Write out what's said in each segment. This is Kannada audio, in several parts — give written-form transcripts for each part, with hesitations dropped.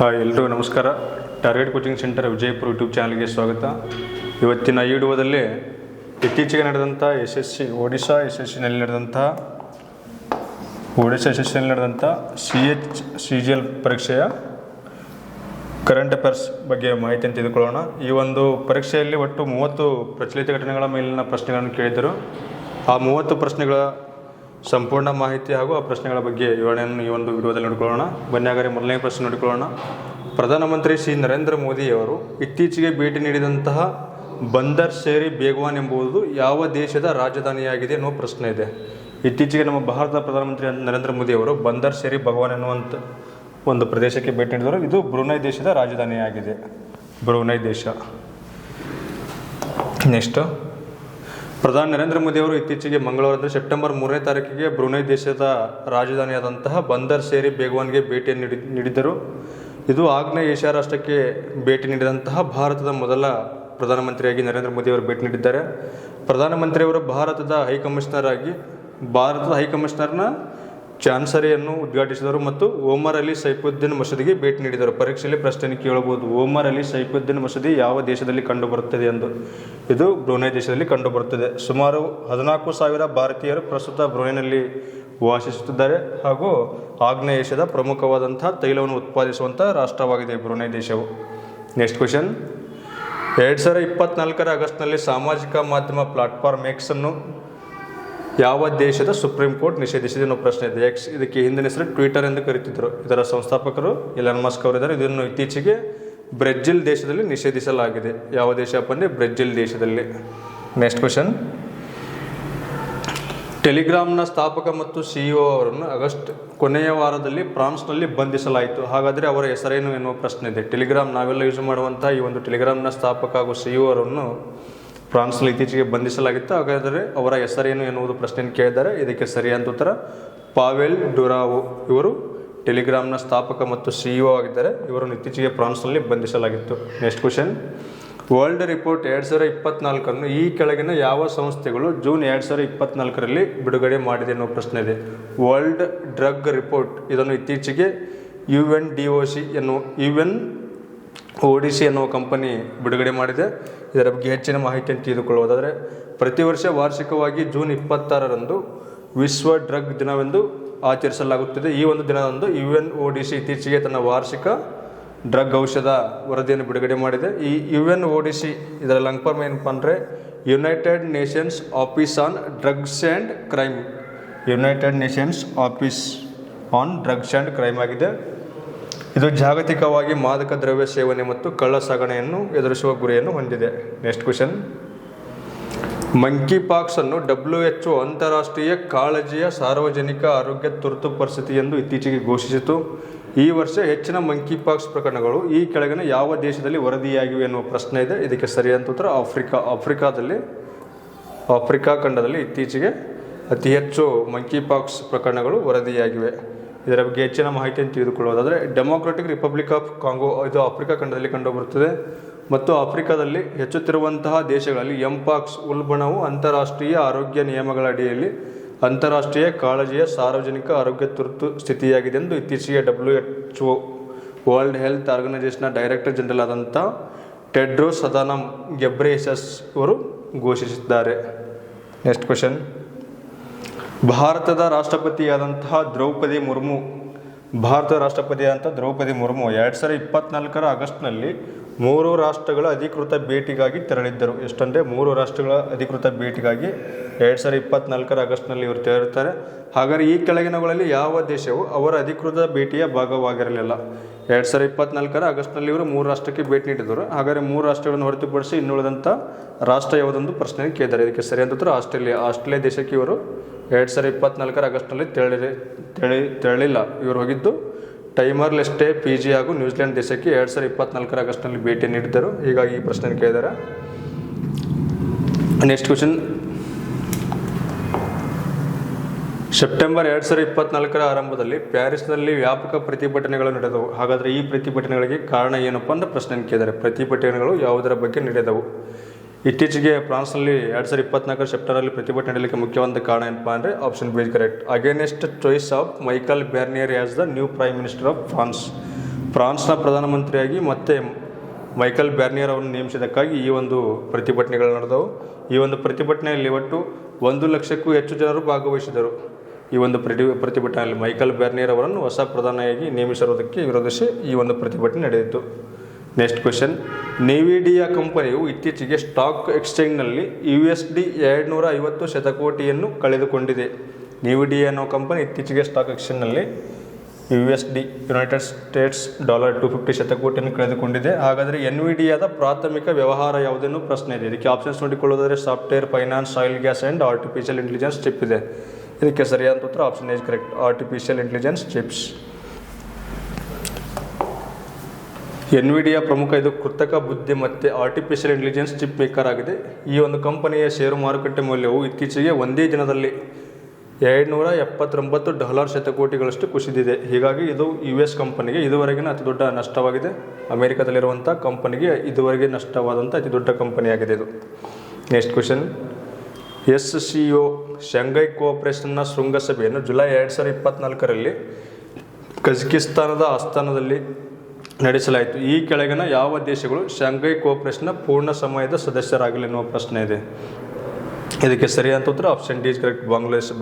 ಹಾಯ್ ಎಲ್ರಿಗೂ ನಮಸ್ಕಾರ. Target coaching centre Vijayapura YouTube ಚಾನಲ್ಗೆ ಸ್ವಾಗತ. ಇವತ್ತಿನ ಈ ವಿಡಿಯೋದಲ್ಲಿ ಇತ್ತೀಚೆಗೆ ನಡೆದಂಥ ಒಡಿಶಾ ಯಶಸ್ಸಿನಲ್ಲಿ ನಡೆದಂಥ CGL ಪರೀಕ್ಷೆಯ ಕರೆಂಟ್ ಅಫೇರ್ಸ್ ಬಗ್ಗೆ ಮಾಹಿತಿಯನ್ನು ತೆಗೆದುಕೊಳ್ಳೋಣ. ಈ ಒಂದು ಪರೀಕ್ಷೆಯಲ್ಲಿ ಒಟ್ಟು 30 ಪ್ರಚಲಿತ ಘಟನೆಗಳ ಮೇಲಿನ ಪ್ರಶ್ನೆಗಳನ್ನು ಕೇಳಿದ್ದರು. ಆ 30 ಪ್ರಶ್ನೆಗಳ ಸಂಪೂರ್ಣ ಮಾಹಿತಿ ಹಾಗೂ ಆ ಪ್ರಶ್ನೆಗಳ ಬಗ್ಗೆ ವಿವರಣೆಯನ್ನು ಈ ಒಂದು ವಿಡಿಯೋದಲ್ಲಿ ನೋಡಿಕೊಳ್ಳೋಣ. ಬನ್ನಿ ಹಾಗಾದರೆ ಮೊದಲನೇ ಪ್ರಶ್ನೆ ನೋಡಿಕೊಳ್ಳೋಣ. ಪ್ರಧಾನಮಂತ್ರಿ ಶ್ರೀ ನರೇಂದ್ರ ಮೋದಿಯವರು ಇತ್ತೀಚೆಗೆ ಭೇಟಿ ನೀಡಿದಂತಹ ಬಂದರ್ ಶೇರಿ ಬೇಗವಾನ್ ಎಂಬುದು ಯಾವ ದೇಶದ ರಾಜಧಾನಿಯಾಗಿದೆ ಅನ್ನೋ ಪ್ರಶ್ನೆ ಇದೆ. ಇತ್ತೀಚೆಗೆ ನಮ್ಮ ಭಾರತದ ಪ್ರಧಾನಮಂತ್ರಿ ನರೇಂದ್ರ ಮೋದಿಯವರು ಬಂದರ್ ಶೇರಿ ಭಗವಾನ್ ಎನ್ನುವಂಥ ಒಂದು ಪ್ರದೇಶಕ್ಕೆ ಭೇಟಿ ನೀಡಿದರು. ಇದು ಬ್ರುನೈ ದೇಶದ ರಾಜಧಾನಿಯಾಗಿದೆ. ಬ್ರುನೈ ದೇಶ. ನೆಕ್ಸ್ಟ್, ಪ್ರಧಾನಿ ನರೇಂದ್ರ ಮೋದಿಯವರು ಇತ್ತೀಚೆಗೆ ಮಂಗಳವಾರ ಸೆಪ್ಟೆಂಬರ್ 3ನೇ ತಾರೀಕಿಗೆ ಬ್ರುನೈ ದೇಶದ ರಾಜಧಾನಿಯಾದಂತಹ ಬಂದರ್ ಶೇರಿ ಬೇಗವಾನ್ಗೆ ಭೇಟಿಯನ್ನು ನೀಡಿದ್ದರು. ಇದು ಆಗ್ನೇಯ ಏಷ್ಯಾ ರಾಷ್ಟ್ರಕ್ಕೆ ಭೇಟಿ ನೀಡಿದಂತಹ ಭಾರತದ ಮೊದಲ ಪ್ರಧಾನಮಂತ್ರಿಯಾಗಿ ನರೇಂದ್ರ ಮೋದಿಯವರು ಭೇಟಿ ನೀಡಿದ್ದಾರೆ. ಪ್ರಧಾನಮಂತ್ರಿಯವರು ಭಾರತದ ಹೈಕಮಿಷನರ್ನ ಚಾನ್ಸರಿಯನ್ನು ಉದ್ಘಾಟಿಸಿದರು ಮತ್ತು ಒಮರ್ ಅಲಿ ಸೈಫುದ್ದೀನ್ ಮಸೂದಿಗೆ ಭೇಟಿ ನೀಡಿದರು. ಪರೀಕ್ಷೆಯಲ್ಲಿ ಪ್ರಶ್ನೆ ಕೇಳಬಹುದು, ಒಮರ್ ಅಲಿ ಸೈಫುದ್ದೀನ್ ಮಸೂದಿ ಯಾವ ದೇಶದಲ್ಲಿ ಕಂಡುಬರುತ್ತದೆ ಎಂದು. ಇದು ಬ್ರುನೈ ದೇಶದಲ್ಲಿ ಕಂಡುಬರುತ್ತದೆ. ಸುಮಾರು 14,000 ಭಾರತೀಯರು ಪ್ರಸ್ತುತ ಬ್ರುನೈನಲ್ಲಿ ವಾಸಿಸುತ್ತಿದ್ದಾರೆ ಹಾಗೂ ಆಗ್ನೇಯ ಏಷ್ಯಾದ ಪ್ರಮುಖವಾದಂತಹ ತೈಲವನ್ನು ಉತ್ಪಾದಿಸುವಂಥ ರಾಷ್ಟ್ರವಾಗಿದೆ ಬ್ರುನೈ ದೇಶವು. ನೆಕ್ಸ್ಟ್ ಕ್ವೆಶನ್, 2024 ಆಗಸ್ಟ್ನಲ್ಲಿ ಸಾಮಾಜಿಕ ಮಾಧ್ಯಮ ಪ್ಲಾಟ್ಫಾರ್ಮ್ ಎಕ್ಸನ್ನು ಯಾವ ದೇಶದ ಸುಪ್ರೀಂ ಕೋರ್ಟ್ ನಿಷೇಧಿಸಿದೆ ಅನ್ನೋ ಪ್ರಶ್ನೆ ಇದೆ. ಇದಕ್ಕೆ ಹಿಂದಿನ ಹೆಸರು ಟ್ವಿಟರ್ ಎಂದು ಕರೀತಿದ್ದರು. ಇದರ ಸಂಸ್ಥಾಪಕರು ಎಲನ್ ಮಸ್ಕ್ ಅವರಿದ್ದಾರೆ. ಇದನ್ನು ಇತ್ತೀಚೆಗೆ ಬ್ರೆಜಿಲ್ ದೇಶದಲ್ಲಿ ನಿಷೇಧಿಸಲಾಗಿದೆ. ಯಾವ ದೇಶ ಅಂದರೆ ಬ್ರೆಜಿಲ್ ದೇಶದಲ್ಲಿ. ನೆಕ್ಸ್ಟ್ ಕ್ವೆಶನ್, ಟೆಲಿಗ್ರಾಮ್ನ ಸ್ಥಾಪಕ ಮತ್ತು CEO ಅವರನ್ನು ಆಗಸ್ಟ್ ಕೊನೆಯ ವಾರದಲ್ಲಿ ಫ್ರಾನ್ಸ್ನಲ್ಲಿ ಬಂಧಿಸಲಾಯಿತು. ಹಾಗಾದರೆ ಅವರ ಹೆಸರೇನು ಎನ್ನುವ ಪ್ರಶ್ನೆ ಇದೆ. ಟೆಲಿಗ್ರಾಮ್ ನಾವೆಲ್ಲ ಯೂಸ್ ಮಾಡುವಂಥ ಈ ಒಂದು ಟೆಲಿಗ್ರಾಮ್ನ ಸ್ಥಾಪಕ ಹಾಗೂ CEO ಅವರನ್ನು ಫ್ರಾನ್ಸ್ನಲ್ಲಿ ಇತ್ತೀಚೆಗೆ ಬಂಧಿಸಲಾಗಿತ್ತು. ಹಾಗಾದರೆ ಅವರ ಹೆಸರೇನು ಎನ್ನುವುದು ಪ್ರಶ್ನೆಯನ್ನು ಕೇಳಿದ್ದಾರೆ. ಇದಕ್ಕೆ ಸರಿಯಾದ ಉತ್ತರ ಪಾವೆಲ್ ಡುರಾವೋ. ಇವರು ಟೆಲಿಗ್ರಾಮ್ನ ಸ್ಥಾಪಕ ಮತ್ತು CEO ಆಗಿದ್ದಾರೆ. ಇವರನ್ನು ಇತ್ತೀಚೆಗೆ ಫ್ರಾನ್ಸ್ನಲ್ಲಿ ಬಂಧಿಸಲಾಗಿತ್ತು. ನೆಕ್ಸ್ಟ್ ಕ್ವೆಶನ್, ವರ್ಲ್ಡ್ ರಿಪೋರ್ಟ್ 2024 ಈ ಕೆಳಗಿನ ಯಾವ ಸಂಸ್ಥೆಗಳು ಜೂನ್ 2024 ಬಿಡುಗಡೆ ಮಾಡಿದೆ ಅನ್ನೋ ಪ್ರಶ್ನೆ ಇದೆ. ವರ್ಲ್ಡ್ ಡ್ರಗ್ ರಿಪೋರ್ಟ್ ಇದನ್ನು ಇತ್ತೀಚೆಗೆ UNODC ಎನ್ನುವ ಕಂಪನಿ ಬಿಡುಗಡೆ ಮಾಡಿದೆ. ಇದರ ಬಗ್ಗೆ ಹೆಚ್ಚಿನ ಮಾಹಿತಿಯನ್ನು ತಿಳಿದುಕೊಳ್ಳುವುದಾದರೆ, ಪ್ರತಿ ವರ್ಷ ವಾರ್ಷಿಕವಾಗಿ ಜೂನ್ 26ರಂದು ವಿಶ್ವ ಡ್ರಗ್ ದಿನವೆಂದು ಆಚರಿಸಲಾಗುತ್ತದೆ. ಈ ಒಂದು ದಿನದಂದು UNODC ಇತ್ತೀಚೆಗೆ ತನ್ನ ವಾರ್ಷಿಕ ಡ್ರಗ್ ಔಷಧ ವರದಿಯನ್ನು ಬಿಡುಗಡೆ ಮಾಡಿದೆ. ಈ UNODC ಇದರ ಲಾಂಗ್ ಫಾರ್ಮ್ ಏನಪ್ಪ ಅಂದರೆ United Nations office on drugs and crime. United Nations office on drugs and crime ಆಗಿದೆ. ಇದು ಜಾಗತಿಕವಾಗಿ ಮಾದಕ ದ್ರವ್ಯ ಸೇವನೆ ಮತ್ತು ಕಳ್ಳ ಸಾಗಣೆಯನ್ನು ಎದುರಿಸುವ ಗುರಿಯನ್ನು ಹೊಂದಿದೆ. ನೆಕ್ಸ್ಟ್ ಕ್ವೆಶನ್, ಮಂಕಿ ಪಾಕ್ಸ್ ಅನ್ನು WHO ಅಂತಾರಾಷ್ಟ್ರೀಯ ಕಾಳಜಿಯ ಸಾರ್ವಜನಿಕ ಆರೋಗ್ಯ ತುರ್ತು ಪರಿಸ್ಥಿತಿ ಎಂದು ಇತ್ತೀಚೆಗೆ ಘೋಷಿಸಿತು. ಈ ವರ್ಷ ಹೆಚ್ಚಿನ ಮಂಕಿ ಪಾಕ್ಸ್ ಪ್ರಕರಣಗಳು ಈ ಕೆಳಗಿನ ಯಾವ ದೇಶದಲ್ಲಿ ವರದಿಯಾಗಿವೆ ಎನ್ನುವ ಪ್ರಶ್ನೆ ಇದೆ. ಇದಕ್ಕೆ ಸರಿಯಾದ ಉತ್ತರ ಆಫ್ರಿಕಾ ಖಂಡದಲ್ಲಿ ಇತ್ತೀಚೆಗೆ ಅತಿ ಹೆಚ್ಚು ಮಂಕಿ ಪಾಕ್ಸ್ ಪ್ರಕರಣಗಳು ವರದಿಯಾಗಿವೆ. ಇದರ ಬಗ್ಗೆ ಹೆಚ್ಚಿನ ಮಾಹಿತಿಯನ್ನು ತಿಳಿದುಕೊಳ್ಳುವುದಾದರೆ, ಡೆಮೊಕ್ರೆಟಿಕ್ ರಿಪಬ್ಲಿಕ್ ಆಫ್ ಕಾಂಗೋ ಇದು ಆಫ್ರಿಕಾ ಖಂಡದಲ್ಲಿ ಕಂಡುಬರುತ್ತದೆ ಮತ್ತು ಆಫ್ರಿಕಾದಲ್ಲಿ ಹೆಚ್ಚುತ್ತಿರುವಂತಹ ದೇಶಗಳಲ್ಲಿ ಎಂಪಾಕ್ಸ್ ಉಲ್ಬಣವು ಅಂತಾರಾಷ್ಟ್ರೀಯ ಆರೋಗ್ಯ ನಿಯಮಗಳ ಅಡಿಯಲ್ಲಿ ಅಂತಾರಾಷ್ಟ್ರೀಯ ಕಾಳಜಿಯ ಸಾರ್ವಜನಿಕ ಆರೋಗ್ಯ ತುರ್ತು ಸ್ಥಿತಿಯಾಗಿದೆ ಎಂದು ಇತ್ತೀಚೆಗೆ WHO ವರ್ಲ್ಡ್ ಹೆಲ್ತ್ ಆರ್ಗನೈಜೇಷನ್ನ ಡೈರೆಕ್ಟರ್ ಜನರಲ್ ಆದಂಥ ಟೆಡ್ರೋಸ್ ಅಧಾನಮ್ ಗೆಬ್ರೆಯೆಸಸ್ ಅವರು ಘೋಷಿಸಿದ್ದಾರೆ. ನೆಕ್ಸ್ಟ್ ಕ್ವೆಶನ್, ಭಾರತದ ರಾಷ್ಟ್ರಪತಿಯಾದಂತಹ ದ್ರೌಪದಿ ಮುರ್ಮು 2024 ಆಗಸ್ಟ್ನಲ್ಲಿ 3 ರಾಷ್ಟ್ರಗಳ ಅಧಿಕೃತ ಭೇಟಿಗಾಗಿ ತೆರಳಿದ್ದರು. ಎಷ್ಟಂದರೆ 3 ರಾಷ್ಟ್ರಗಳ ಅಧಿಕೃತ ಭೇಟಿಗಾಗಿ 2024 ಆಗಸ್ಟ್ನಲ್ಲಿ ಇವರು ತೆರಳುತ್ತಾರೆ. ಹಾಗಾದರೆ ಈ ಕೆಳಗಿನಗಳಲ್ಲಿ ಯಾವ ದೇಶವು ಅವರ ಅಧಿಕೃತ ಭೇಟಿಯ ಭಾಗವಾಗಿರಲಿಲ್ಲ? 2024 ಆಗಸ್ಟ್ನಲ್ಲಿ ಇವರು 3 ರಾಷ್ಟ್ರಕ್ಕೆ ಭೇಟಿ ನೀಡಿದರು. ಹಾಗಾದರೆ 3 ರಾಷ್ಟ್ರಗಳನ್ನು ಹೊರತುಪಡಿಸಿ ಇನ್ನುಳಿದಂಥ ರಾಷ್ಟ್ರ ಯಾವುದೊಂದು ಪ್ರಶ್ನೆ ಕೇಳಿದ್ದಾರೆ. ಇದಕ್ಕೆ ಸರಿಯಾದ ಉತ್ತರ ಆಸ್ಟ್ರೇಲಿಯಾ ದೇಶಕ್ಕೆ ಇವರು 2024 ಆಗಸ್ಟ್ನಲ್ಲಿ ತೆರಳಿಲ್ಲ. ಇವರು ಹೋಗಿದ್ದು ಟೈಮರ್ ಲೆಸ್ಟೆ, ಫಿಜಿ ಹಾಗೂ ನ್ಯೂಜಿಲೆಂಡ್ ದೇಶಕ್ಕೆ 2024 ಆಗಸ್ಟ್ನಲ್ಲಿ ಭೇಟಿ ನೀಡಿದ್ದರು. ಹೀಗಾಗಿ ಈ ಪ್ರಶ್ನೆ ಕೇಳಿದ್ದಾರೆ. ನೆಕ್ಸ್ಟ್ ಕ್ವೆಶನ್, ಸೆಪ್ಟೆಂಬರ್ 2024 ಆರಂಭದಲ್ಲಿ ಪ್ಯಾರಿಸ್ನಲ್ಲಿ ವ್ಯಾಪಕ ಪ್ರತಿಭಟನೆಗಳು ನಡೆದವು. ಹಾಗಾದರೆ ಈ ಪ್ರತಿಭಟನೆಗಳಿಗೆ ಕಾರಣ ಏನಪ್ಪ ಅಂತ ಪ್ರಶ್ನೆ ಕೇಳಿದ್ದಾರೆ. ಪ್ರತಿಭಟನೆಗಳು ಯಾವುದರ ಬಗ್ಗೆ ನಡೆದವು? ಇತ್ತೀಚೆಗೆ ಫ್ರಾನ್ಸ್ನಲ್ಲಿ 2024 ಸೆಪ್ಟೆಂಬರಲ್ಲಿ ಪ್ರತಿಭಟನೆ ನಡೆಯಲಿಕ್ಕೆ ಮುಖ್ಯವಾದ ಕಾರಣ ಏನಪ್ಪ ಅಂದರೆ option B correct. Against choice of Michel Barnier as the new prime minister of France. ಫ್ರಾನ್ಸ್ನ ಪ್ರಧಾನಮಂತ್ರಿಯಾಗಿ ಮತ್ತೆ ಮೈಕಲ್ ಬ್ಯಾರ್ನಿಯರ್ ಅವರನ್ನು ನೇಮಿಸಿದ್ದಕ್ಕಾಗಿ ಈ ಒಂದು ಪ್ರತಿಭಟನೆಗಳು ನಡೆದವು. ಈ ಒಂದು ಪ್ರತಿಭಟನೆಯಲ್ಲಿ ಒಟ್ಟು 100,000ಕ್ಕೂ ಹೆಚ್ಚು ಜನರು ಭಾಗವಹಿಸಿದರು. ಈ ಒಂದು ಪ್ರತಿಭಟನೆಯಲ್ಲಿ ಮೈಕಲ್ ಬ್ಯಾರ್ನಿಯರ್ ಅವರನ್ನು ಹೊಸ ಪ್ರಧಾನಿಯಾಗಿ ನೇಮಿಸಿರುವುದಕ್ಕೆ ವಿರೋಧಿಸಿ ಈ ಒಂದು ಪ್ರತಿಭಟನೆ ನಡೆಯಿತು. ನೆಕ್ಸ್ಟ್ ಕ್ವೆಶನ್, ನಿವಿಡಿಯಾ ಕಂಪನಿಯು ಇತ್ತೀಚೆಗೆ ಸ್ಟಾಕ್ ಎಕ್ಸ್ಚೇಂಜ್ನಲ್ಲಿ USD 250 ಶತಕೋಟಿಯನ್ನು ಕಳೆದುಕೊಂಡಿದೆ. ನಿವಿಡಿಯಾ ಅನ್ನೋ ಕಂಪನಿ ಇತ್ತೀಚೆಗೆ ಸ್ಟಾಕ್ ಎಕ್ಸ್ಚೇಂಜ್ನಲ್ಲಿ USD ಯುನೈಟೆಡ್ ಸ್ಟೇಟ್ಸ್ $250 ಶತಕೋಟಿಯನ್ನು ಕಳೆದುಕೊಂಡಿದೆ. ಹಾಗಾದರೆ ಎನ್ವಿಡಿಯಾದ ಪ್ರಾಥಮಿಕ ವ್ಯವಹಾರ ಯಾವುದೇನು ಪ್ರಶ್ನೆ ಇದೆ. ಇದಕ್ಕೆ ಆಪ್ಷನ್ಸ್ ನೋಡಿಕೊಳ್ಳೋದಾದರೆ software, finance, oil gas and artificial intelligence chip ಇದೆ. ಇದಕ್ಕೆ ಸರಿಯಾದ ಉತ್ತರ ಆಪ್ಷನ್ ಏಜ್ correct, artificial intelligence chips. Nvidia ಪ್ರಮುಖ ಇದು ಕೃತಕ ಬುದ್ಧಿಮತ್ತೆ ಆರ್ಟಿಫಿಷಿಯಲ್ ಇಂಟೆಲಿಜೆನ್ಸ್ ಚಿಪ್ ಮೇಕರ್ ಆಗಿದೆ. ಈ ಒಂದು ಕಂಪನಿಯ ಷೇರು ಮಾರುಕಟ್ಟೆ ಮೌಲ್ಯವು ಇತ್ತೀಚೆಗೆ ಒಂದೇ ದಿನದಲ್ಲಿ $279 ಶತಕೋಟಿಗಳಷ್ಟು ಕುಸಿದಿದೆ. ಹೀಗಾಗಿ ಇದು US ಕಂಪನಿಗೆ ಇದುವರೆಗಿನ ಅತಿ ದೊಡ್ಡ ನಷ್ಟವಾಗಿದೆ. ಅಮೆರಿಕದಲ್ಲಿರುವಂಥ ಕಂಪನಿಗೆ ಇದುವರೆಗೆ ನಷ್ಟವಾದಂಥ ಅತಿ ದೊಡ್ಡ ಕಂಪನಿಯಾಗಿದೆ ಇದು. ನೆಕ್ಸ್ಟ್ ಕ್ವೆಶನ್, SCO ಶಾಂಘೈ ಕೋಆಪರೇಷನ್ನ ಶೃಂಗಸಭೆಯನ್ನು ಜುಲೈ 2024ರಲ್ಲಿ ಕಜಕಿಸ್ತಾನದ ಆಸ್ಥಾನದಲ್ಲಿ ನಡೆಸಲಾಯಿತು. ಈ ಕೆಳಗಿನ ಯಾವ ದೇಶಗಳು ಶಾಂಘೈ ಕೋಆಪರೇಷನ್ನ ಪೂರ್ಣ ಸಮಯದ ಸದಸ್ಯರಾಗಲಿ ಎನ್ನುವ ಪ್ರಶ್ನೆ ಇದೆ. ಇದಕ್ಕೆ ಸರಿಯಾದ ಉತ್ತರ ಆಪ್ಷನ್ ಡಿ ಕರೆಕ್ಟ್,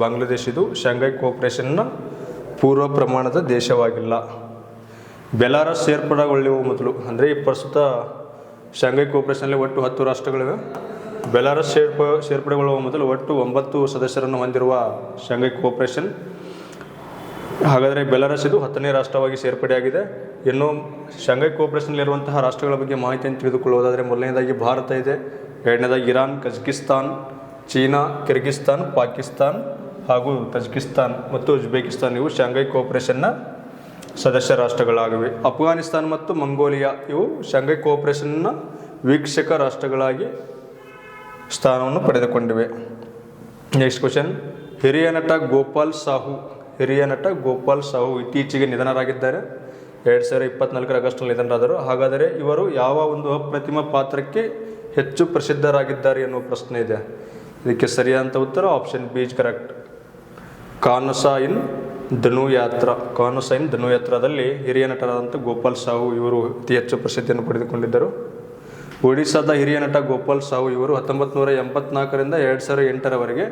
ಬಾಂಗ್ಲಾದೇಶ್ ಇದು ಶಾಂಘೈ ಕೋಆಪರೇಷನ್ನ ಪೂರ್ವ ಪ್ರಮಾಣದ ದೇಶವಾಗಿಲ್ಲ. ಬೆಲಾರಸ್ ಸೇರ್ಪಡೆಗೊಳ್ಳುವ ಮೊದಲು, ಅಂದರೆ ಈ ಪ್ರಸ್ತುತ ಶಾಂಘೈ ಕೋಆಪರೇಷನ್ನಲ್ಲಿ ಒಟ್ಟು 10 ರಾಷ್ಟ್ರಗಳಿವೆ. ಬೆಲಾರಸ್ ಸೇರ್ಪಡೆಗೊಳ್ಳುವ ಮೊದಲು ಒಟ್ಟು 9 ಸದಸ್ಯರನ್ನು ಹೊಂದಿರುವ ಶಾಂಘೈ ಕೋಆಪರೇಷನ್. ಹಾಗಾದರೆ ಬೆಲಾರಸ್ ಇದು 10ನೇ ರಾಷ್ಟ್ರವಾಗಿ ಸೇರ್ಪಡೆಯಾಗಿದೆ. ಇನ್ನು ಶಾಂಘೈ ಕೋಆಪರೇಷನ್ನಲ್ಲಿರುವಂತಹ ರಾಷ್ಟ್ರಗಳ ಬಗ್ಗೆ ಮಾಹಿತಿಯನ್ನು ತಿಳಿದುಕೊಳ್ಳುವುದಾದರೆ ಮೊದಲನೇದಾಗಿ ಭಾರತ ಇದೆ, ಎರಡನೇದಾಗಿ Iran, Kazakhstan, China, Kyrgyzstan, Pakistan ಹಾಗೂ ತಜಿಕಿಸ್ತಾನ್ ಮತ್ತು ಉಜ್ಬೇಕಿಸ್ತಾನ್ ಇವು ಶಾಂಘೈ ಕೋಆಪರೇಷನ್ನ ಸದಸ್ಯ ರಾಷ್ಟ್ರಗಳಾಗಿವೆ. ಅಫ್ಘಾನಿಸ್ತಾನ್ ಮತ್ತು ಮಂಗೋಲಿಯಾ ಇವು ಶಾಂಘೈ ಕೋಆಪರೇಷನ್ನ ವೀಕ್ಷಕ ರಾಷ್ಟ್ರಗಳಾಗಿ ಸ್ಥಾನವನ್ನು ಪಡೆದುಕೊಂಡಿವೆ. ನೆಕ್ಸ್ಟ್ ಕ್ವೆಶನ್, ಹಿರಿಯ ನಟ ಗೋಪಾಲ್ ಸಾಹು ಇತ್ತೀಚೆಗೆ ನಿಧನರಾಗಿದ್ದಾರೆ. 2024 ಆಗಸ್ಟ್ನಲ್ಲಿ ನಿಧನರಾದರು. ಹಾಗಾದರೆ ಇವರು ಯಾವ ಒಂದು ಅಪ್ರತಿಮ ಪಾತ್ರಕ್ಕೆ ಹೆಚ್ಚು ಪ್ರಸಿದ್ಧರಾಗಿದ್ದಾರೆ ಎನ್ನುವ ಪ್ರಶ್ನೆ ಇದೆ. ಇದಕ್ಕೆ ಸರಿಯಾದ ಉತ್ತರ ಆಪ್ಷನ್ ಬಿ ಕರೆಕ್ಟ್, ಕಾನಸಾ ಇನ್ ಧನುಯಾತ್ರಾದಲ್ಲಿ ಹಿರಿಯ ನಟರಾದಂಥ ಗೋಪಾಲ್ ಸಾಹು ಇವರು ಅತಿ ಹೆಚ್ಚು ಪ್ರಸಿದ್ಧಿಯನ್ನು ಪಡೆದುಕೊಂಡಿದ್ದರು. ಒಡಿಸ್ಸಾದ ಹಿರಿಯ ನಟ ಗೋಪಾಲ್ ಸಾಹು ಇವರು 1984ರಿಂದ 2008ರವರೆಗೆ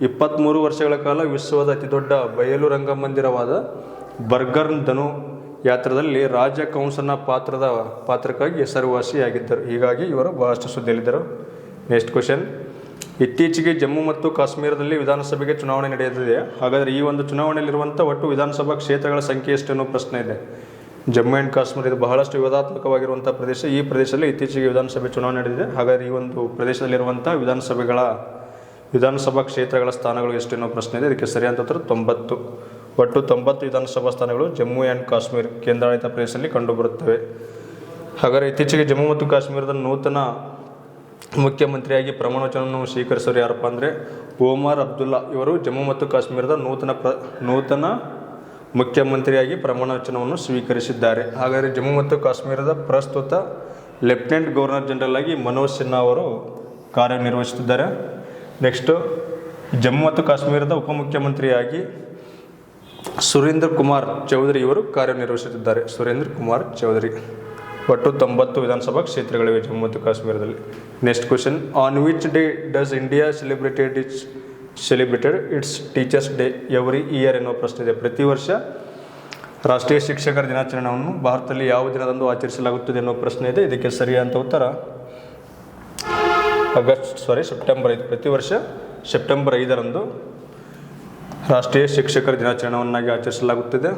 23 ವರ್ಷಗಳ ಕಾಲ ವಿಶ್ವದ ಅತಿದೊಡ್ಡ ಬಯಲು ರಂಗಮಂದಿರವಾದ ಬರ್ಗರ್ನ್ ಧನು ಯಾತ್ರದಲ್ಲಿ ರಾಜ ಕಂಸನ ಪಾತ್ರಕ್ಕಾಗಿ ಹೆಸರುವಾಸಿಯಾಗಿದ್ದರು. ಹೀಗಾಗಿ ಇವರು ಬಹಳಷ್ಟು ಸುದ್ದಿಯಲ್ಲಿದ್ದರು. ನೆಕ್ಸ್ಟ್ ಕ್ವೆಶನ್, ಇತ್ತೀಚೆಗೆ ಜಮ್ಮು ಮತ್ತು ಕಾಶ್ಮೀರದಲ್ಲಿ ವಿಧಾನಸಭೆಗೆ ಚುನಾವಣೆ ನಡೆಯಲಿದೆ. ಹಾಗಾದರೆ ಈ ಒಂದು ಚುನಾವಣೆಯಲ್ಲಿರುವಂಥ ಒಟ್ಟು ವಿಧಾನಸಭಾ ಕ್ಷೇತ್ರಗಳ ಸಂಖ್ಯೆ ಎಷ್ಟು ಅನ್ನೋ ಪ್ರಶ್ನೆ ಇದೆ. ಜಮ್ಮು ಆ್ಯಂಡ್ ಕಾಶ್ಮೀರ ಇದು ಬಹಳಷ್ಟು ವಿವಾದಾತ್ಮಕವಾಗಿರುವಂಥ ಪ್ರದೇಶ. ಈ ಪ್ರದೇಶದಲ್ಲಿ ಇತ್ತೀಚೆಗೆ ವಿಧಾನಸಭೆ ಚುನಾವಣೆ ನಡೆದಿದೆ. ಹಾಗಾದರೆ ಈ ಒಂದು ಪ್ರದೇಶದಲ್ಲಿರುವಂಥ ವಿಧಾನಸಭಾ ಕ್ಷೇತ್ರಗಳ ಸ್ಥಾನಗಳು ಎಷ್ಟು ಅನ್ನೋ ಪ್ರಶ್ನೆ ಇದೆ. ಇದಕ್ಕೆ ಸರಿಯಾದ ಉತ್ತರ 90. ಒಟ್ಟು 90 ವಿಧಾನಸಭಾ ಸ್ಥಾನಗಳು ಜಮ್ಮು ಆ್ಯಂಡ್ ಕಾಶ್ಮೀರ ಕೇಂದ್ರಾಡಳಿತ ಪ್ರದೇಶದಲ್ಲಿ ಕಂಡುಬರುತ್ತವೆ. ಹಾಗಾದರೆ ಇತ್ತೀಚೆಗೆ ಜಮ್ಮು ಮತ್ತು ಕಾಶ್ಮೀರದ ನೂತನ ಮುಖ್ಯಮಂತ್ರಿಯಾಗಿ ಪ್ರಮಾಣವಚನವನ್ನು ಸ್ವೀಕರಿಸೋರು ಯಾರಪ್ಪ ಅಂದರೆ ಒಮರ್ ಅಬ್ದುಲ್ಲಾ ಇವರು ಜಮ್ಮು ಮತ್ತು ಕಾಶ್ಮೀರದ ನೂತನ ಮುಖ್ಯಮಂತ್ರಿಯಾಗಿ ಪ್ರಮಾಣವಚನವನ್ನು ಸ್ವೀಕರಿಸಿದ್ದಾರೆ. ಹಾಗಾದರೆ ಜಮ್ಮು ಮತ್ತು ಕಾಶ್ಮೀರದ ಪ್ರಸ್ತುತ ಲೆಫ್ಟಿನೆಂಟ್ ಗವರ್ನರ್ ಜನರಲ್ ಆಗಿ ಮನೋಜ್ ಸಿನ್ಹಾ ಅವರು ಕಾರ್ಯನಿರ್ವಹಿಸುತ್ತಿದ್ದಾರೆ. ನೆಕ್ಸ್ಟು ಜಮ್ಮು ಮತ್ತು ಕಾಶ್ಮೀರದ ಉಪಮುಖ್ಯಮಂತ್ರಿಯಾಗಿ ಸುರೇಂದ್ರ ಕುಮಾರ್ ಚೌಧರಿ ಇವರು ಕಾರ್ಯನಿರ್ವಹಿಸುತ್ತಿದ್ದಾರೆ. ಒಟ್ಟು 90 ವಿಧಾನಸಭಾ ಕ್ಷೇತ್ರಗಳಿವೆ ಜಮ್ಮು ಮತ್ತು ಕಾಶ್ಮೀರದಲ್ಲಿ. Next question, on which day does India celebrated it's teachers day every year ಎನ್ನುವ ಪ್ರಶ್ನೆ ಇದೆ. ಪ್ರತಿ ವರ್ಷ ರಾಷ್ಟ್ರೀಯ ಶಿಕ್ಷಕರ ದಿನಾಚರಣೆಯನ್ನು ಭಾರತದಲ್ಲಿ ಯಾವ ದಿನದಂದು ಆಚರಿಸಲಾಗುತ್ತದೆ ಎನ್ನುವ ಪ್ರಶ್ನೆ ಇದೆ. ಇದಕ್ಕೆ ಸರಿಯಾದ ಉತ್ತರ ಸೆಪ್ಟೆಂಬರ್ 5. ಪ್ರತಿ ವರ್ಷ ಸೆಪ್ಟೆಂಬರ್ 5ರಂದು ರಾಷ್ಟ್ರೀಯ ಶಿಕ್ಷಕರ ದಿನಾಚರಣೆಯನ್ನಾಗಿ ಆಚರಿಸಲಾಗುತ್ತದೆ.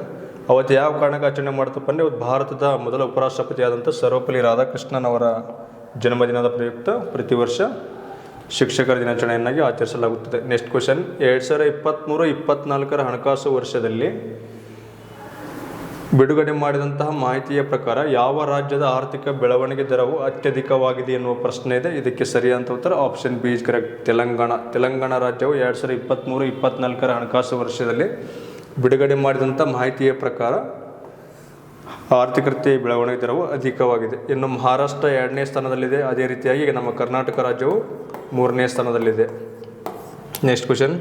ಅವತ್ತು ಯಾವ ಕಾರಣಕ್ಕೆ ಆಚರಣೆ ಮಾಡ್ತಪ್ಪ ಅಂದರೆ ಭಾರತದ ಮೊದಲ ಉಪರಾಷ್ಟ್ರಪತಿಯಾದಂಥ ಸರ್ವಪಲ್ಲಿ ರಾಧಾಕೃಷ್ಣನ್ ಅವರ ಜನ್ಮದಿನದ ಪ್ರಯುಕ್ತ ಪ್ರತಿ ವರ್ಷ ಶಿಕ್ಷಕರ ದಿನಾಚರಣೆಯನ್ನಾಗಿ ಆಚರಿಸಲಾಗುತ್ತದೆ. ನೆಕ್ಸ್ಟ್ ಕ್ವೆಶನ್, 2023-24 ಹಣಕಾಸು ವರ್ಷದಲ್ಲಿ ಬಿಡುಗಡೆ ಮಾಡಿದಂತಹ ಮಾಹಿತಿಯ ಪ್ರಕಾರ ಯಾವ ರಾಜ್ಯದ ಆರ್ಥಿಕ ಬೆಳವಣಿಗೆ ದರವು ಅತ್ಯಧಿಕವಾಗಿದೆ ಎನ್ನುವ ಪ್ರಶ್ನೆ ಇದೆ. ಇದಕ್ಕೆ ಸರಿಯಾದ ಉತ್ತರ ಆಪ್ಷನ್ ಬಿ ಕರೆಕ್ಟ್, ತೆಲಂಗಾಣ ರಾಜ್ಯವು 2023-24 ಹಣಕಾಸು ವರ್ಷದಲ್ಲಿ ಬಿಡುಗಡೆ ಮಾಡಿದಂಥ ಮಾಹಿತಿಯ ಪ್ರಕಾರ ಆರ್ಥಿಕತೆಯ ಬೆಳವಣಿಗೆ ದರವು ಅಧಿಕವಾಗಿದೆ. ಇನ್ನು ಮಹಾರಾಷ್ಟ್ರ 2ನೇ ಸ್ಥಾನದಲ್ಲಿದೆ. ಅದೇ ರೀತಿಯಾಗಿ ನಮ್ಮ ಕರ್ನಾಟಕ ರಾಜ್ಯವು 3ನೇ ಸ್ಥಾನದಲ್ಲಿದೆ. ನೆಕ್ಸ್ಟ್ ಕ್ವೆಶನ್,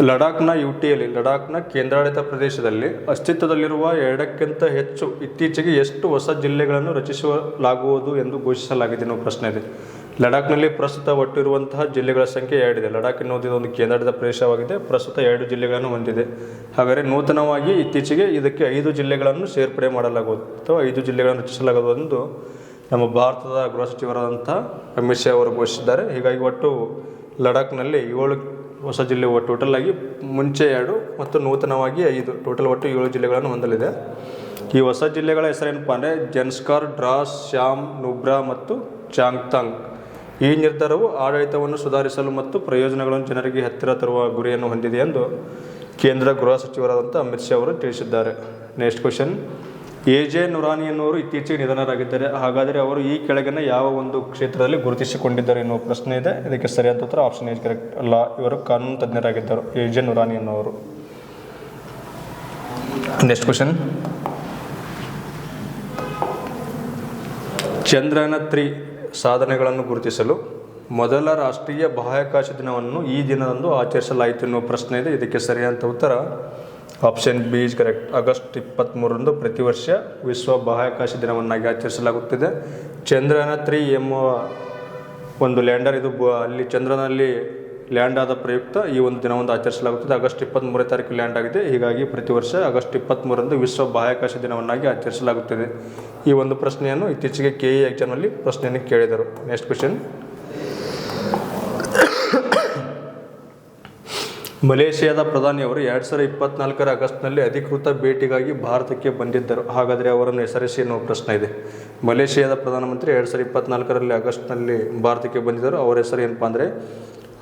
ಲಡಾಖ್ನ ಯುಟಿಯಲ್ಲಿ, ಲಡಾಖ್ನ ಕೇಂದ್ರಾಡಳಿತ ಪ್ರದೇಶದಲ್ಲಿ ಅಸ್ತಿತ್ವದಲ್ಲಿರುವ 2ಕ್ಕಿಂತ ಹೆಚ್ಚು ಇತ್ತೀಚೆಗೆ ಎಷ್ಟು ಹೊಸ ಜಿಲ್ಲೆಗಳನ್ನು ರಚಿಸಲಾಗುವುದು ಎಂದು ಘೋಷಿಸಲಾಗಿದೆ ಎನ್ನುವ ಪ್ರಶ್ನೆ ಇದೆ. ಲಡಾಖ್ನಲ್ಲಿ ಪ್ರಸ್ತುತ ಒಟ್ಟು ಇರುವಂತಹ ಜಿಲ್ಲೆಗಳ ಸಂಖ್ಯೆ 2 ಇದೆ. ಲಡಾಖ್ ಎನ್ನುವುದು ಒಂದು ಕೇಂದ್ರಾಡಳಿತ ಪ್ರದೇಶವಾಗಿದೆ, ಪ್ರಸ್ತುತ 2 ಜಿಲ್ಲೆಗಳನ್ನು ಹೊಂದಿದೆ. ಹಾಗಾದರೆ ನೂತನವಾಗಿ ಇತ್ತೀಚೆಗೆ ಇದಕ್ಕೆ 5 ಜಿಲ್ಲೆಗಳನ್ನು ಸೇರ್ಪಡೆ ಮಾಡಲಾಗುವುದು ಅಥವಾ 5 ಜಿಲ್ಲೆಗಳನ್ನು ರಚಿಸಲಾಗುವುದು ಎಂದು ನಮ್ಮ ಭಾರತದ ಗೃಹ ಸಚಿವರಾದಂಥ ಅಮಿತ್ ಶಾ ಅವರು ಘೋಷಿಸಿದ್ದಾರೆ. ಹೀಗಾಗಿ ಒಟ್ಟು ಲಡಾಖ್ನಲ್ಲಿ 7 ಹೊಸ ಜಿಲ್ಲೆ, ಟೋಟಲ್ ಆಗಿ ಮುಂಚೆ 2 ಮತ್ತು ನೂತನವಾಗಿ 5, ಟೋಟಲ್ ಒಟ್ಟು 7 ಜಿಲ್ಲೆಗಳನ್ನು ಹೊಂದಲಿದೆ. ಈ ಹೊಸ ಜಿಲ್ಲೆಗಳ ಹೆಸರೇನಪ್ಪ ಅಂದರೆ ಜನ್ಸ್ಕಾರ್, ಡ್ರಾಸ್, ಶ್ಯಾಮ್, ನುಬ್ರಾ ಮತ್ತು ಚಾಂಗ್ತಾಂಗ್. ಈ ನಿರ್ಧಾರವು ಆಡಳಿತವನ್ನು ಸುಧಾರಿಸಲು ಮತ್ತು ಪ್ರಯೋಜನಗಳನ್ನು ಜನರಿಗೆ ಹತ್ತಿರ ತರುವ ಗುರಿಯನ್ನು ಹೊಂದಿದೆ ಎಂದು ಕೇಂದ್ರ ಗೃಹ ಸಚಿವರಾದಂಥ ಅಮಿತ್ ಶಾ ಅವರು ತಿಳಿಸಿದ್ದಾರೆ. Next question, AJ. ನುರಾನಿ ಎನ್ನುವರು ಇತ್ತೀಚೆಗೆ ನಿಧನರಾಗಿದ್ದಾರೆ. ಹಾಗಾದರೆ ಅವರು ಈ ಕೆಳಗಿನ ಯಾವ ಒಂದು ಕ್ಷೇತ್ರದಲ್ಲಿ ಗುರುತಿಸಿಕೊಂಡಿದ್ದಾರೆ ಎನ್ನುವ ಪ್ರಶ್ನೆ ಇದೆ. ಇದಕ್ಕೆ ಸರಿಯಾದ ಉತ್ತರ ಆಪ್ಷನ್ ಎ ಕರೆಕ್ಟ್. ಅಲ್ಲ, ಇವರು ಕಾನೂನು ತಜ್ಞರಾಗಿದ್ದರು, ಎ.ಜೆ. ನುರಾನಿ ಎನ್ನುವರು. ನೆಕ್ಸ್ಟ್ ಕ್ವಶನ್, ಚಂದ್ರಯಾನ-3 ಸಾಧನೆಗಳನ್ನು ಗುರುತಿಸಲು ಮೊದಲ ರಾಷ್ಟ್ರೀಯ ಬಾಹ್ಯಾಕಾಶ ದಿನವನ್ನು ಈ ದಿನದಂದು ಆಚರಿಸಲಾಯಿತು ಎನ್ನುವ ಪ್ರಶ್ನೆ ಇದೆ. ಇದಕ್ಕೆ ಸರಿಯಾದ ಉತ್ತರ option B is correct. August 23ರಂದು ಪ್ರತಿ ವರ್ಷ ವಿಶ್ವ ಬಾಹ್ಯಾಕಾಶ ದಿನವನ್ನಾಗಿ ಆಚರಿಸಲಾಗುತ್ತಿದೆ. ಚಂದ್ರಯಾನ-3 ಎಂಬ ಒಂದು ಲ್ಯಾಂಡರ್, ಇದು ಅಲ್ಲಿ ಚಂದ್ರನಲ್ಲಿ ಲ್ಯಾಂಡ್ ಆದ ಪ್ರಯುಕ್ತ ಈ ಒಂದು ದಿನವನ್ನು ಆಚರಿಸಲಾಗುತ್ತದೆ. ಆಗಸ್ಟ್ 23ನೇ ತಾರೀಕು ಲ್ಯಾಂಡ್ ಆಗಿದೆ. ಹೀಗಾಗಿ ಪ್ರತಿ ವರ್ಷ ಆಗಸ್ಟ್ 23ರಂದು ವಿಶ್ವ ಬಾಹ್ಯಾಕಾಶ ದಿನವನ್ನಾಗಿ ಆಚರಿಸಲಾಗುತ್ತದೆ. ಈ ಒಂದು ಪ್ರಶ್ನೆಯನ್ನು ಇತ್ತೀಚೆಗೆ KE ಎಕ್ಸಾಮ್ನಲ್ಲಿ ಪ್ರಶ್ನೆಯನ್ನು ಕೇಳಿದರು. ನೆಕ್ಸ್ಟ್ ಕ್ವೆಶ್ಚನ್, ಮಲೇಷಿಯಾದ ಪ್ರಧಾನಿಯವರು 2024ರ ಆಗಸ್ಟ್ನಲ್ಲಿ ಅಧಿಕೃತ ಭೇಟಿಗಾಗಿ ಭಾರತಕ್ಕೆ ಬಂದಿದ್ದರು. ಹಾಗಾದರೆ ಅವರನ್ನು ಹೆಸರಿಸಿ ಎನ್ನುವ ಪ್ರಶ್ನೆ ಇದೆ. ಮಲೇಷಿಯಾದ ಪ್ರಧಾನಮಂತ್ರಿ 2024ರಲ್ಲಿ ಆಗಸ್ಟ್ನಲ್ಲಿ ಭಾರತಕ್ಕೆ ಬಂದಿದ್ದರು. ಅವರ ಹೆಸರು ಏನಪ್ಪ ಅಂದರೆ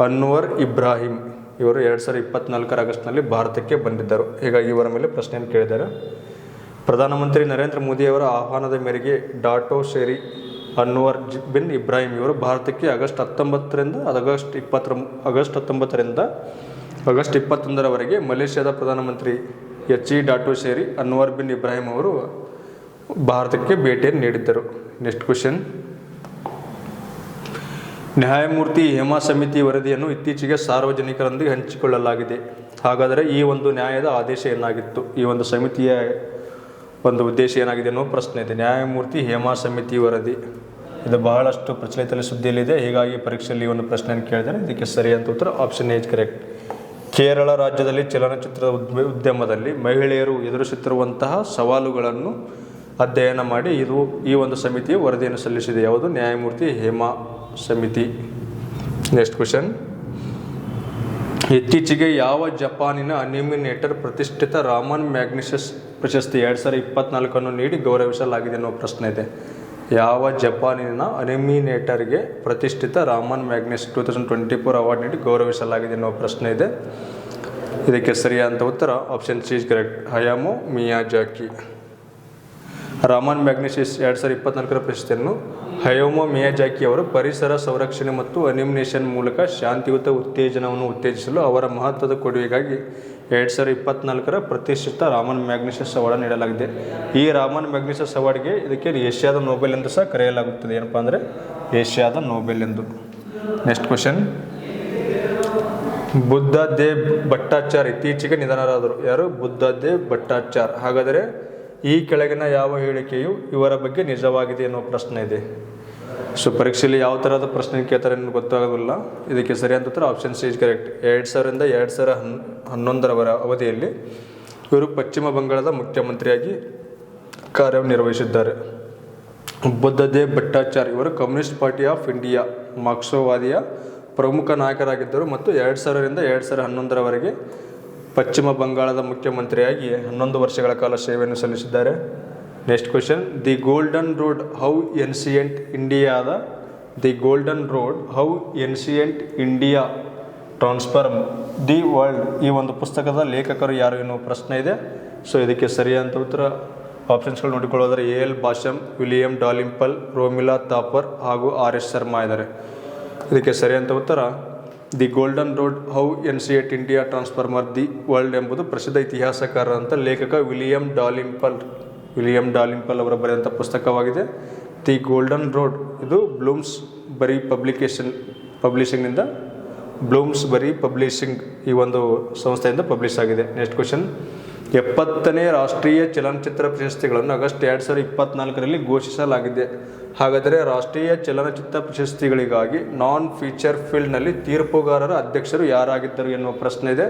ಅನ್ವರ್ ಇಬ್ರಾಹಿಂ. ಇವರು 2024ರ ಆಗಸ್ಟ್ನಲ್ಲಿ ಭಾರತಕ್ಕೆ ಬಂದಿದ್ದರು. ಹೀಗಾಗಿ ಇವರ ಮೇಲೆ ಪ್ರಶ್ನೆಯನ್ನು ಕೇಳಿದ್ದಾರೆ. ಪ್ರಧಾನಮಂತ್ರಿ ನರೇಂದ್ರ ಮೋದಿಯವರ ಆಹ್ವಾನದ ಮೇರೆಗೆ ಡಾಟೋ ಶೆರಿ ಅನ್ವರ್ ಬಿನ್ ಇಬ್ರಾಹಿಂ ಇವರು ಭಾರತಕ್ಕೆ ಆಗಸ್ಟ್ 19ರಿಂದ ಆಗಸ್ಟ್ 21ರವರೆಗೆ ಮಲೇಷ್ಯಾದ ಪ್ರಧಾನಮಂತ್ರಿ ಡಾಟೋ ಶೆರಿ ಅನ್ವರ್ ಬಿನ್ ಇಬ್ರಾಹಿಂ ಅವರು ಭಾರತಕ್ಕೆ ಭೇಟಿಯನ್ನು ನೀಡಿದ್ದರು. ನೆಕ್ಸ್ಟ್ ಕ್ವೆಶ್ಚನ್, ನ್ಯಾಯಮೂರ್ತಿ ಹೇಮಾ ಸಮಿತಿ ವರದಿಯನ್ನು ಇತ್ತೀಚೆಗೆ ಸಾರ್ವಜನಿಕರೊಂದಿಗೆ ಹಂಚಿಕೊಳ್ಳಲಾಗಿದೆ. ಹಾಗಾದರೆ ಈ ಒಂದು ನ್ಯಾಯದ ಆದೇಶ ಏನಾಗಿತ್ತು? ಈ ಒಂದು ಸಮಿತಿಯ ಒಂದು ಉದ್ದೇಶ ಏನಾಗಿದೆ ಅನ್ನೋ ಪ್ರಶ್ನೆ ಇದೆ. ನ್ಯಾಯಮೂರ್ತಿ ಹೇಮಾ ಸಮಿತಿ ವರದಿ ಇದು ಬಹಳಷ್ಟು ಪ್ರಚಲಿತದಲ್ಲಿ ಸುದ್ದಿಯಲ್ಲಿದೆ. ಹೀಗಾಗಿ ಪರೀಕ್ಷೆಯಲ್ಲಿ ಈ ಒಂದು ಪ್ರಶ್ನೆಯನ್ನು ಕೇಳಿದರೆ ಇದಕ್ಕೆ ಸರಿಯಾದ ಉತ್ತರ ಆಪ್ಷನ್ ಎ ಕರೆಕ್ಟ್. ಕೇರಳ ರಾಜ್ಯದಲ್ಲಿ ಚಲನಚಿತ್ರದ ಉದ್ಯಮದಲ್ಲಿ ಮಹಿಳೆಯರು ಎದುರಿಸುತ್ತಿರುವಂತಹ ಸವಾಲುಗಳನ್ನು ಅಧ್ಯಯನ ಮಾಡಿ ಈ ಒಂದು ಸಮಿತಿಯು ವರದಿಯನ್ನು ಸಲ್ಲಿಸಿದೆ. ಯಾವುದು? ನ್ಯಾಯಮೂರ್ತಿ ಹೇಮಾ ಸಮಿತಿ. ನೆಕ್ಸ್ಟ್ ಕ್ವೆಶ್ಚನ್, ಇತ್ತೀಚೆಗೆ ಯಾವ ಜಪಾನಿನ ಅನಿಮಿನೇಟರ್ ಪ್ರತಿಷ್ಠಿತ ರಾಮನ್ ಮ್ಯಾಗ್ನಿಸಸ್ ಪ್ರಶಸ್ತಿ 2024 ನೀಡಿ ಗೌರವಿಸಲಾಗಿದೆ ಅನ್ನೋ ಪ್ರಶ್ನೆ ಇದೆ. ಯಾವ ಜಪಾನಿನ ಅನಿಮಿನೇಟರ್ಗೆ ಪ್ರತಿಷ್ಠಿತ ರಾಮನ್ ಮ್ಯಾಗ್ನಿಸ್ 2024 ಅವಾರ್ಡ್ ನೀಡಿ ಗೌರವಿಸಲಾಗಿದೆ ಅನ್ನೋ ಪ್ರಶ್ನೆ ಇದೆ. ಇದಕ್ಕೆ ಸರಿಯಾದ ಉತ್ತರ option C is correct. Hayao Miyazaki. Ramon Magsaysay 2024ರ ಪ್ರಶಸ್ತಿಯನ್ನು ಹಯಾಮೋ ಮಿಯಾಜಾಕಿ ಅವರು ಪರಿಸರ ಸಂರಕ್ಷಣೆ ಮತ್ತು ಅನಿಮಿನೇಷನ್ ಮೂಲಕ ಶಾಂತಿಯುತ ಉತ್ತೇಜನವನ್ನು ಉತ್ತೇಜಿಸಲು ಅವರ ಮಹತ್ವದ ಕೊಡುಗೆಗಾಗಿ 2024ರ ಪ್ರತಿಷ್ಠಿತ ರಾಮನ್ ಮ್ಯಾಗ್ನಿಸಸ್ ಅವಾರ್ಡ್ ನೀಡಲಾಗಿದೆ. ಈ ರಾಮನ್ ಮ್ಯಾಗ್ನಿಸಸ್ ಅವಾರ್ಡ್ಗೆ ಇದಕ್ಕೆ ಏಷ್ಯಾದ ನೋಬೆಲ್ ಎಂದು ಸಹ ಕರೆಯಲಾಗುತ್ತದೆ. ಏನಪ್ಪ ಅಂದರೆ ಏಷ್ಯಾದ ನೋಬೆಲ್ ಎಂದು. ನೆಕ್ಸ್ಟ್ ಕ್ವೆಶ್ಚನ್, ಬುದ್ಧ ದೇವ್ ಭಟ್ಟಾಚಾರ್ ಇತ್ತೀಚೆಗೆ ನಿಧನರಾದರು. ಯಾರು? ಬುದ್ಧ ದೇವ್ ಭಟ್ಟಾಚಾರ್. ಹಾಗಾದರೆ ಈ ಕೆಳಗಿನ ಯಾವ ಹೇಳಿಕೆಯು ಇವರ ಬಗ್ಗೆ ನಿಜವಾಗಿದೆ ಎನ್ನುವ ಪ್ರಶ್ನೆ ಇದೆ. ಸೊ ಪರೀಕ್ಷೆಯಲ್ಲಿ ಯಾವ ಥರದ ಪ್ರಶ್ನೆ ಕೇಳ್ತಾರೆ ಅನ್ನೋದು ಗೊತ್ತಾಗೋದಿಲ್ಲ. ಇದಕ್ಕೆ ಸರಿಯಾದ ಉತ್ತರ ಆಪ್ಷನ್ ಸಿ ಇಸ್ ಕರೆಕ್ಟ್. 2000ರಿಂದ 2011ರವರ ಅವಧಿಯಲ್ಲಿ ಇವರು ಪಶ್ಚಿಮ ಬಂಗಾಳದ ಮುಖ್ಯಮಂತ್ರಿಯಾಗಿ ಕಾರ್ಯನಿರ್ವಹಿಸಿದ್ದಾರೆ. ಬುದ್ಧದೇವ್ ಭಟ್ಟಾಚಾರ್ ಇವರು ಕಮ್ಯುನಿಸ್ಟ್ ಪಾರ್ಟಿ ಆಫ್ ಇಂಡಿಯಾ ಮಾರ್ಕ್ಸ್ವಾದಿಯ ಪ್ರಮುಖ ನಾಯಕರಾಗಿದ್ದರು ಮತ್ತು 2000ರಿಂದ 2011ರವರೆಗೆ ಪಶ್ಚಿಮ ಬಂಗಾಳದ ಮುಖ್ಯಮಂತ್ರಿಯಾಗಿ 11 ವರ್ಷಗಳ ಕಾಲ ಸೇವೆಯನ್ನು ಸಲ್ಲಿಸಿದ್ದಾರೆ. Next question, the golden road how ancient ಇಂಡಿಯಾದ ಇಂಡಿಯಾ ಟ್ರಾನ್ಸ್ಫಾರ್ಮ್ ದಿ ವರ್ಲ್ಡ್ ಈ ಒಂದು ಪುಸ್ತಕದ ಲೇಖಕರು ಯಾರು ಎನ್ನುವ ಪ್ರಶ್ನೆ ಇದೆ. ಸೊ ಇದಕ್ಕೆ ಸರಿಯಾದ ಉತ್ತರ ಆಪ್ಷನ್ಸ್ಗಳು ನೋಡಿಕೊಳ್ಳೋದ್ರೆ A.L. ಬಾಷಮ್, ವಿಲಿಯಂ ಡಾಲಿಂಪಲ್, ರೋಮಿಲಾ ಥಾಪರ್ ಹಾಗೂ R.S. ಶರ್ಮಾ ಇದ್ದಾರೆ. ಇದಕ್ಕೆ ಸರಿಯಾದ ಉತ್ತರ the golden road how ancient India transformer the world ಎಂಬುದು ಪ್ರಸಿದ್ಧ ಇತಿಹಾಸಕಾರರಂಥ ಲೇಖಕ ವಿಲಿಯಂ ಡಾಲಿಂಪಲ್ ಅವರು ಬರೆದಂಥ ಪುಸ್ತಕವಾಗಿದೆ. ದಿ ಗೋಲ್ಡನ್ ರೋಡ್ ಇದು ಬ್ಲೂಮ್ಸ್ ಬರಿ ಪಬ್ಲಿಷಿಂಗ್ನಿಂದ ಬ್ಲೂಮ್ಸ್ಬರಿ ಪಬ್ಲಿಷಿಂಗ್ ಈ ಒಂದು ಸಂಸ್ಥೆಯಿಂದ ಪಬ್ಲಿಷ್ ಆಗಿದೆ. ನೆಕ್ಸ್ಟ್ ಕ್ವಶನ್, 70ನೇ ರಾಷ್ಟ್ರೀಯ ಚಲನಚಿತ್ರ ಪ್ರಶಸ್ತಿಗಳನ್ನು ಆಗಸ್ಟ್ 2024ರಲ್ಲಿ ಘೋಷಿಸಲಾಗಿದೆ. ಹಾಗಾದರೆ ರಾಷ್ಟ್ರೀಯ ಚಲನಚಿತ್ರ ಪ್ರಶಸ್ತಿಗಳಿಗಾಗಿ ನಾನ್ ಫೀಚರ್ ಫೀಲ್ಡ್ನಲ್ಲಿ ತೀರ್ಪುಗಾರರ ಅಧ್ಯಕ್ಷರು ಯಾರಾಗಿದ್ದರು ಎನ್ನುವ ಪ್ರಶ್ನೆ ಇದೆ.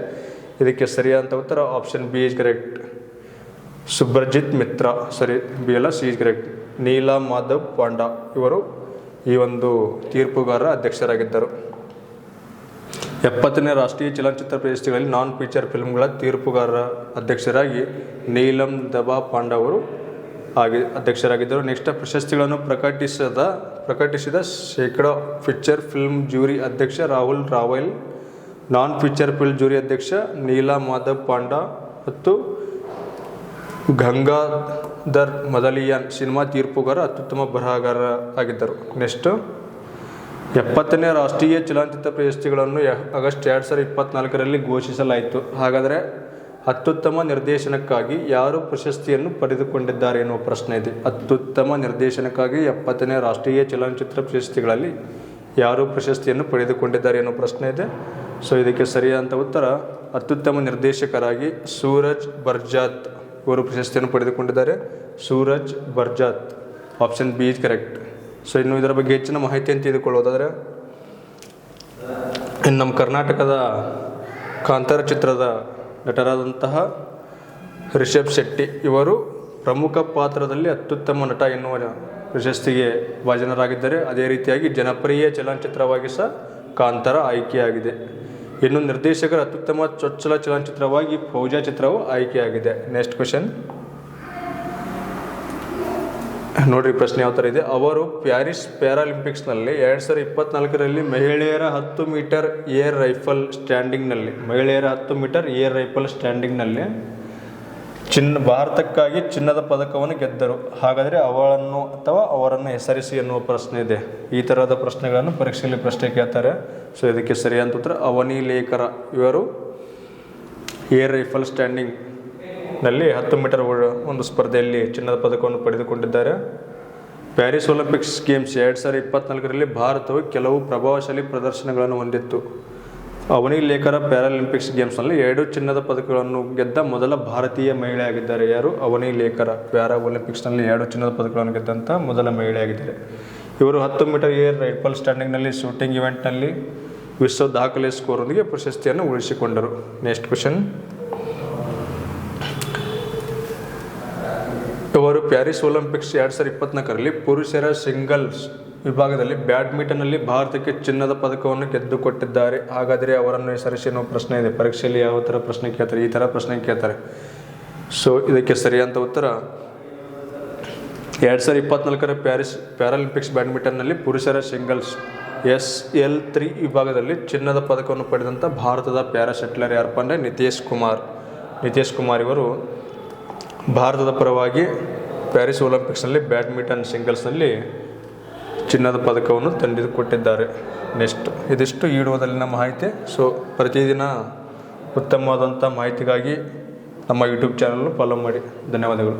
ಇದಕ್ಕೆ ಸರಿಯಾದ ಉತ್ತರ option B is correct. Subhrajit Mitra, ಸರಿ ಬಿ ಅಲ್ಲ, C is correct. Nila Madhab Panda ಇವರು ಈ ಒಂದು ತೀರ್ಪುಗಾರರ ಅಧ್ಯಕ್ಷರಾಗಿದ್ದರು. 70ನೇ ರಾಷ್ಟ್ರೀಯ ಚಲನಚಿತ್ರ ಪ್ರಶಸ್ತಿಗಳಲ್ಲಿ ನಾನ್ ಫೀಚರ್ ಫಿಲ್ಮ್ಗಳ ತೀರ್ಪುಗಾರರ ಅಧ್ಯಕ್ಷರಾಗಿ ನೀಲಂ ದಬಾ ಪಾಂಡಾ ಅವರು ಅಧ್ಯಕ್ಷರಾಗಿದ್ದರು. ನೆಕ್ಸ್ಟ್, ಪ್ರಶಸ್ತಿಗಳನ್ನು ಪ್ರಕಟಿಸಿದ ಶೇಕಡಾ ಫೀಚರ್ ಫಿಲ್ಮ್ ಜ್ಯೂರಿ ಅಧ್ಯಕ್ಷ ರಾಹುಲ್ ರಾವಲ್, ನಾನ್ ಫೀಚರ್ ಫಿಲ್ಮ್ ಜ್ಯೂರಿ ಅಧ್ಯಕ್ಷ ನೀಲಾ ಮಾಧವ್ ಪಾಂಡಾ ಮತ್ತು ಗಂಗಾಧರ್ ಮದಲಿಯಾನ್ ಸಿನಿಮಾ ತೀರ್ಪುಗಾರ ಅತ್ಯುತ್ತಮ ಬರಹಗಾರ ಆಗಿದ್ದರು. ನೆಕ್ಸ್ಟ್, 70ನೇ ರಾಷ್ಟ್ರೀಯ ಚಲನಚಿತ್ರ ಪ್ರಶಸ್ತಿಗಳನ್ನು ಆಗಸ್ಟ್ 2024ರಲ್ಲಿ ಘೋಷಿಸಲಾಯಿತು. ಹಾಗಾದರೆ ಅತ್ಯುತ್ತಮ ನಿರ್ದೇಶನಕ್ಕಾಗಿ ಯಾರು ಪ್ರಶಸ್ತಿಯನ್ನು ಪಡೆದುಕೊಂಡಿದ್ದಾರೆ ಎನ್ನುವ ಪ್ರಶ್ನೆ ಇದೆ. ಅತ್ಯುತ್ತಮ ನಿರ್ದೇಶನಕ್ಕಾಗಿ 70ನೇ ರಾಷ್ಟ್ರೀಯ ಚಲನಚಿತ್ರ ಪ್ರಶಸ್ತಿಗಳಲ್ಲಿ ಯಾರು ಪ್ರಶಸ್ತಿಯನ್ನು ಪಡೆದುಕೊಂಡಿದ್ದಾರೆ ಎನ್ನುವ ಪ್ರಶ್ನೆ ಇದೆ. ಸೊ ಇದಕ್ಕೆ ಸರಿಯಾದ ಉತ್ತರ ಅತ್ಯುತ್ತಮ ನಿರ್ದೇಶಕರಾಗಿ ಸೂರಜ್ ಬರ್ಜಾತ್ ಇವರು ಪ್ರಶಸ್ತಿಯನ್ನು ಪಡೆದುಕೊಂಡಿದ್ದಾರೆ. Sooraj Barjatya, option B is correct. So ಇನ್ನು ಇದರ ಬಗ್ಗೆ ಹೆಚ್ಚಿನ ಮಾಹಿತಿಯನ್ನು ತಿಳಿದುಕೊಳ್ಳೋದಾದರೆ, ಇನ್ನು ನಮ್ಮ ಕರ್ನಾಟಕದ ಕಾಂತಾರ ಚಿತ್ರದ ನಟರಾದಂತಹ ರಿಷಬ್ ಶೆಟ್ಟಿ ಇವರು ಪ್ರಮುಖ ಪಾತ್ರದಲ್ಲಿ ಅತ್ಯುತ್ತಮ ನಟ ಎನ್ನುವ ಪ್ರಶಸ್ತಿಗೆ ಭಾಜನರಾಗಿದ್ದಾರೆ. ಅದೇ ರೀತಿಯಾಗಿ ಜನಪ್ರಿಯ ಚಲನಚಿತ್ರವಾಗಿ ಸಹ ಕಾಂತಾರ ಆಯ್ಕೆಯಾಗಿದೆ. ಇನ್ನು ನಿರ್ದೇಶಕರ ಅತ್ಯುತ್ತಮ ಚೊಚ್ಚಲ ಚಲನಚಿತ್ರವಾಗಿ ಫೌಜಾ ಚಿತ್ರವು ಆಯ್ಕೆಯಾಗಿದೆ. ನೆಕ್ಸ್ಟ್ ಕ್ವೆಶನ್ ನೋಡ್ರಿ, ಪ್ರಶ್ನೆ ಯಾವ ಥರ ಇದೆ. ಅವರು ಪ್ಯಾರಿಸ್ ಪ್ಯಾರಾಲಿಂಪಿಕ್ಸ್ನಲ್ಲಿ 2024ರಲ್ಲಿ ಮಹಿಳೆಯರ 10 ಮೀಟರ್ ಏರ್ ರೈಫಲ್ ಸ್ಟ್ಯಾಂಡಿಂಗ್ನಲ್ಲಿ ಭಾರತಕ್ಕಾಗಿ ಚಿನ್ನದ ಪದಕವನ್ನು ಗೆದ್ದರು. ಹಾಗಾದರೆ ಅವರನ್ನು ಹೆಸರಿಸಿ ಎನ್ನುವ ಪ್ರಶ್ನೆ ಇದೆ. ಈ ಥರದ ಪ್ರಶ್ನೆಗಳನ್ನು ಪರೀಕ್ಷೆಯಲ್ಲಿ ಪ್ರಶ್ನೆ ಕೇಳ್ತಾರೆ. ಸೊ ಇದಕ್ಕೆ ಸರಿಯಾದ ಉತ್ತರ ಅವನಿ ಲೇಖರ ಇವರು ಏರ್ ರೈಫಲ್ ಸ್ಟ್ಯಾಂಡಿಂಗ್ನಲ್ಲಿ 10 ಮೀಟರ್ ಒಂದು ಸ್ಪರ್ಧೆಯಲ್ಲಿ ಚಿನ್ನದ ಪದಕವನ್ನು ಪಡೆದುಕೊಂಡಿದ್ದಾರೆ. ಪ್ಯಾರಿಸ್ ಒಲಿಂಪಿಕ್ಸ್ ಗೇಮ್ಸ್ 2024ರಲ್ಲಿ ಭಾರತವು ಕೆಲವು ಪ್ರಭಾವಶಾಲಿ ಪ್ರದರ್ಶನಗಳನ್ನು ಹೊಂದಿತ್ತು. ಅವನಿ ಲೇಖರ ಪ್ಯಾರಾಲಿಂಪಿಕ್ಸ್ ಗೇಮ್ಸ್ನಲ್ಲಿ 2 ಚಿನ್ನದ ಪದಕಗಳನ್ನು ಗೆದ್ದ ಮೊದಲ ಭಾರತೀಯ ಮಹಿಳೆಯಾಗಿದ್ದಾರೆ. ಯಾರು? ಅವನಿ ಲೇಖರ ಪ್ಯಾರಾ ಒಲಿಂಪಿಕ್ಸ್ನಲ್ಲಿ 2 ಚಿನ್ನದ ಪದಕಗಳನ್ನು ಗೆದ್ದಂಥ ಮೊದಲ ಮಹಿಳೆಯಾಗಿದ್ದಾರೆ. ಇವರು 10 ಮೀಟರ್ ಏರ್ ರೈಫಲ್ ಸ್ಟ್ಯಾಂಡಿಂಗ್ನಲ್ಲಿ ಶೂಟಿಂಗ್ ಇವೆಂಟ್ನಲ್ಲಿ ವಿಶ್ವ ದಾಖಲೆ ಸ್ಕೋರ್ನೊಂದಿಗೆ ಪ್ರಶಸ್ತಿಯನ್ನು ಉಳಿಸಿಕೊಂಡರು. ನೆಕ್ಸ್ಟ್ ಕ್ವೆಶನ್, ಇವರು ಪ್ಯಾರಿಸ್ ಒಲಿಂಪಿಕ್ಸ್ 2024ರಲ್ಲಿ ಪುರುಷರ ಸಿಂಗಲ್ಸ್ ವಿಭಾಗದಲ್ಲಿ ಬ್ಯಾಡ್ಮಿಂಟನ್ನಲ್ಲಿ ಭಾರತಕ್ಕೆ ಚಿನ್ನದ ಪದಕವನ್ನು ಗೆದ್ದುಕೊಟ್ಟಿದ್ದಾರೆ. ಹಾಗಾದರೆ ಅವರನ್ನು ಹೆಸರಿಸಿ ಎನ್ನುವ ಪ್ರಶ್ನೆ ಇದೆ. ಪರೀಕ್ಷೆಯಲ್ಲಿ ಯಾವ ಥರ ಪ್ರಶ್ನೆ ಕೇಳ್ತಾರೆ? ಈ ಥರ ಪ್ರಶ್ನೆ ಕೇಳ್ತಾರೆ. ಸೊ ಇದಕ್ಕೆ ಸರಿಯಾದ ಉತ್ತರ 2024ರ ಪ್ಯಾರಿಸ್ ಪ್ಯಾರಾಲಿಂಪಿಕ್ಸ್ ಬ್ಯಾಡ್ಮಿಂಟನ್ನಲ್ಲಿ ಪುರುಷರ ಸಿಂಗಲ್ಸ್ SL3 ವಿಭಾಗದಲ್ಲಿ ಚಿನ್ನದ ಪದಕವನ್ನು ಪಡೆದಂಥ ಭಾರತದ ಪ್ಯಾರಾ ಶಟ್ಲರ್ ಯಾರಪ್ಪ ಅಂದರೆ ನಿತೇಶ್ ಕುಮಾರ್ ಇವರು ಭಾರತದ ಪರವಾಗಿ ಪ್ಯಾರಿಸ್ ಒಲಿಂಪಿಕ್ಸ್ನಲ್ಲಿ ಬ್ಯಾಡ್ಮಿಂಟನ್ ಸಿಂಗಲ್ಸ್ನಲ್ಲಿ ಚಿನ್ನದ ಪದಕವನ್ನು ತಂದುಕೊಟ್ಟಿದ್ದಾರೆ. ನೆಕ್ಸ್ಟ್, ಇದಿಷ್ಟು ಈ ವಿಡಿಯೋದಲ್ಲಿನ ಮಾಹಿತಿ. ಸೊ ಪ್ರತಿದಿನ ಉತ್ತಮವಾದಂಥ ಮಾಹಿತಿಗಾಗಿ ನಮ್ಮ ಯೂಟ್ಯೂಬ್ ಚಾನಲ್ನ ಫಾಲೋ ಮಾಡಿ. ಧನ್ಯವಾದಗಳು.